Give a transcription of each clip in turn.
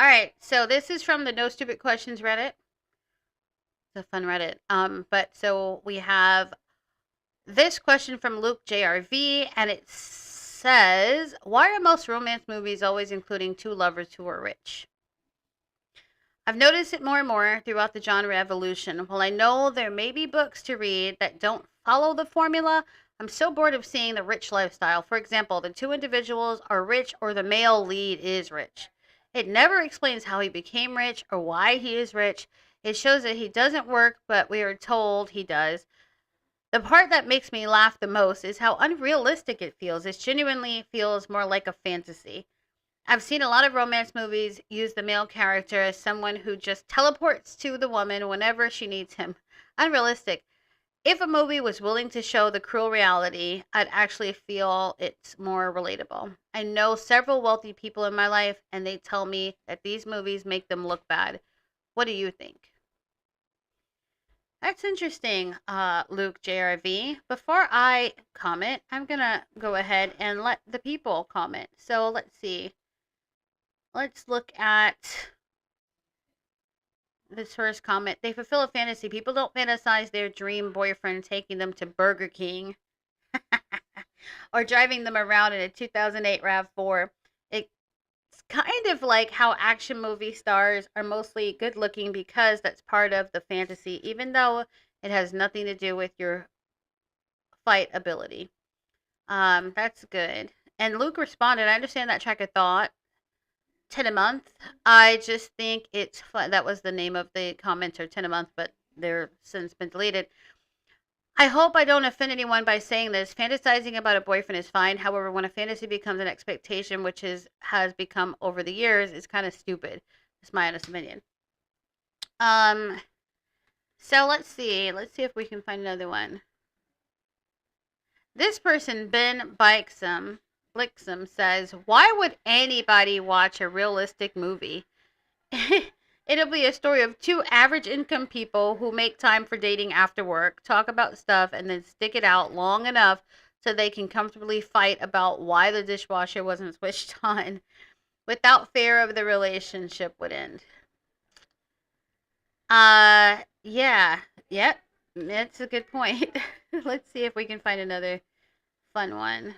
All right, so this is from the No Stupid Questions Reddit. It's a fun Reddit. But so we have this question from Luke JRV, and it says, "Why are most romance movies always including two lovers who are rich?" I've noticed it more and more throughout the genre evolution. While I know there may be books to read that don't follow the formula, I'm so bored of seeing the rich lifestyle. For example, the two individuals are rich or the male lead is rich. It never explains how he became rich or why he is rich. It shows that he doesn't work, but we are told he does. The part that makes me laugh the most is how unrealistic it feels. It genuinely feels more like a fantasy. I've seen a lot of romance movies use the male character as someone who just teleports to the woman whenever she needs him. Unrealistic. If a movie was willing to show the cruel reality, I'd actually feel it's more relatable. I know several wealthy people in my life, and they tell me that these movies make them look bad. What do you think? That's interesting, Luke JRV. Before I comment, I'm going to go ahead and let the people comment. So let's see. Let's look at this first comment. They fulfill a fantasy. People don't fantasize their dream boyfriend taking them to Burger King or driving them around in a 2008 RAV4. It's kind of like how action movie stars are mostly good looking because that's part of the fantasy, even though it has nothing to do with your fight ability. That's good. And Luke responded, I understand that track of thought. 10 a month. I just think it's fun. That was the name of the commenter, 10 a month, but they're since been deleted. I hope I don't offend anyone by saying this. Fantasizing about a boyfriend is fine. However, when a fantasy becomes an expectation, which has become over the years, it's kind of stupid. It's my honest opinion. Um, so let's see. Let's see if we can find another one. This person, Ben Blixum, says, "Why would anybody watch a realistic movie? It'll be a story of two average income people who make time for dating after work, talk about stuff, and then stick it out long enough so they can comfortably fight about why the dishwasher wasn't switched on without fear of the relationship would end." Yeah, yep, that's a good point. Let's see if we can find another fun one.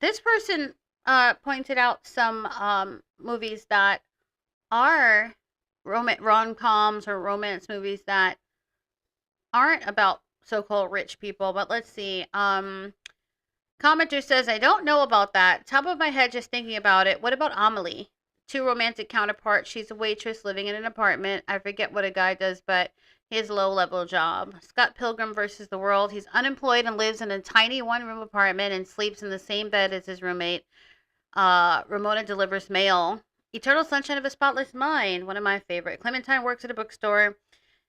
This person pointed out some movies that are rom coms or romance movies that aren't about so called rich people. But let's see. Commenter says, I don't know about that. Top of my head, just thinking about it. What about Amelie? Two romantic counterparts. She's a waitress living in an apartment. I forget what a guy does, but he has a low level job. Scott Pilgrim versus the World. He's unemployed and lives in a tiny one room apartment and sleeps in the same bed as his roommate. Ramona delivers mail. Eternal Sunshine of a Spotless Mind, one of my favorite. Clementine works at a bookstore,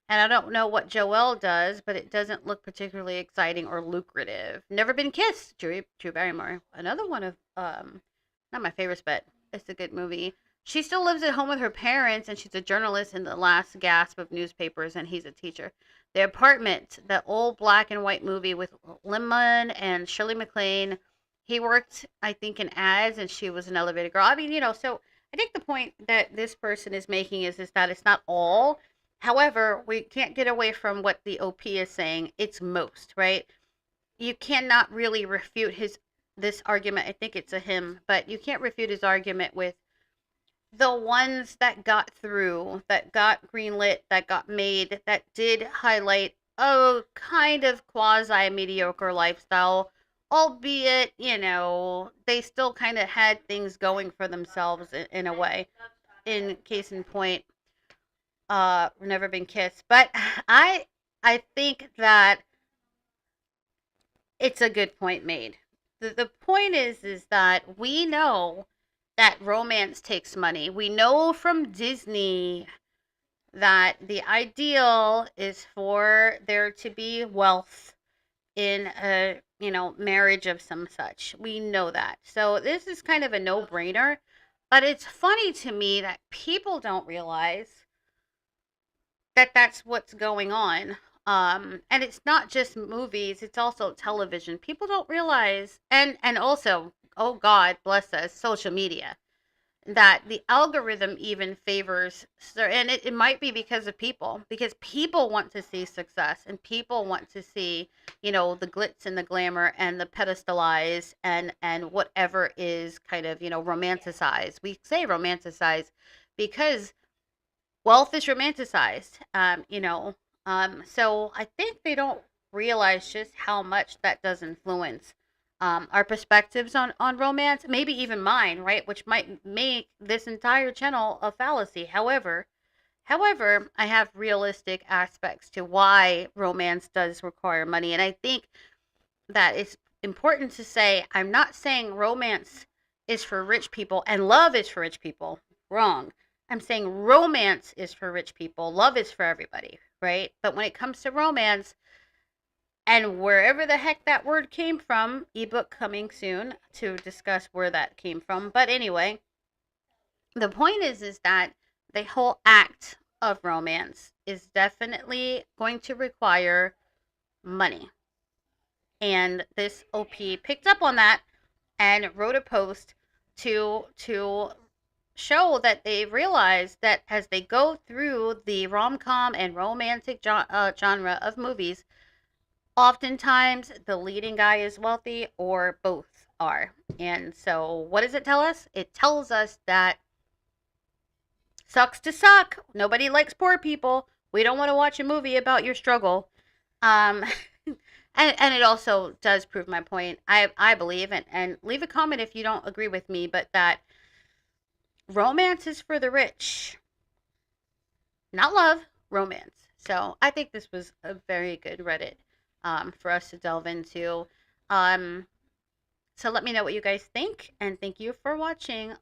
and I don't know what Joelle does, but it doesn't look particularly exciting or lucrative. Never Been Kissed, Drew Barrymore. Another one of not my favorites, but it's a good movie. She still lives at home with her parents, and she's a journalist in the last gasp of newspapers, and he's a teacher. The Apartment, the old black and white movie with Lemon and Shirley MacLaine. He worked, I think, in ads, and she was an elevator girl. I mean, so I think the point that this person is making is that it's not all. However, we can't get away from what the OP is saying. It's most, right? You cannot really refute his this argument. I think it's a him, but you can't refute his argument with the ones that got through, that got greenlit, that got made, that did highlight a kind of quasi mediocre lifestyle, albeit, they still kind of had things going for themselves in a way. In case in point, Never Been Kissed. But I think that it's a good point made. The point is that we know that romance takes money. We know from Disney that the ideal is for there to be wealth in a marriage of some such. We know that. So this is kind of a no-brainer, but it's funny to me that people don't realize that that's what's going on. And it's not just movies, it's also television. People don't realize, and also, oh God bless us, social media. that the algorithm even favors, and it might be because people want to see success, and people want to see, the glitz and the glamour and the pedestalized and whatever is kind of, romanticized. We say romanticized because wealth is romanticized. So I think they don't realize just how much that does influence our perspectives on romance, maybe even mine, right? Which might make this entire channel a fallacy. However, I have realistic aspects to why romance does require money, and I think that it's important to say I'm not saying romance is for rich people and love is for rich people. Wrong. I'm saying romance is for rich people, love is for everybody, right? But when it comes to romance, and wherever the heck that word came from, ebook coming soon to discuss where that came from. But anyway, the point is that the whole act of romance is definitely going to require money. And this OP picked up on that and wrote a post to show that they realize that as they go through the rom-com and romantic genre of movies, oftentimes the leading guy is wealthy or both are. And so what does it tell us? It tells us that sucks to suck. Nobody likes poor people. We don't want to watch a movie about your struggle. Um, and it also does prove my point. I believe, and leave a comment if you don't agree with me, but that romance is for the rich, not love, romance. So I think this was a very good Reddit for us to delve into. So let me know what you guys think, and thank you for watching.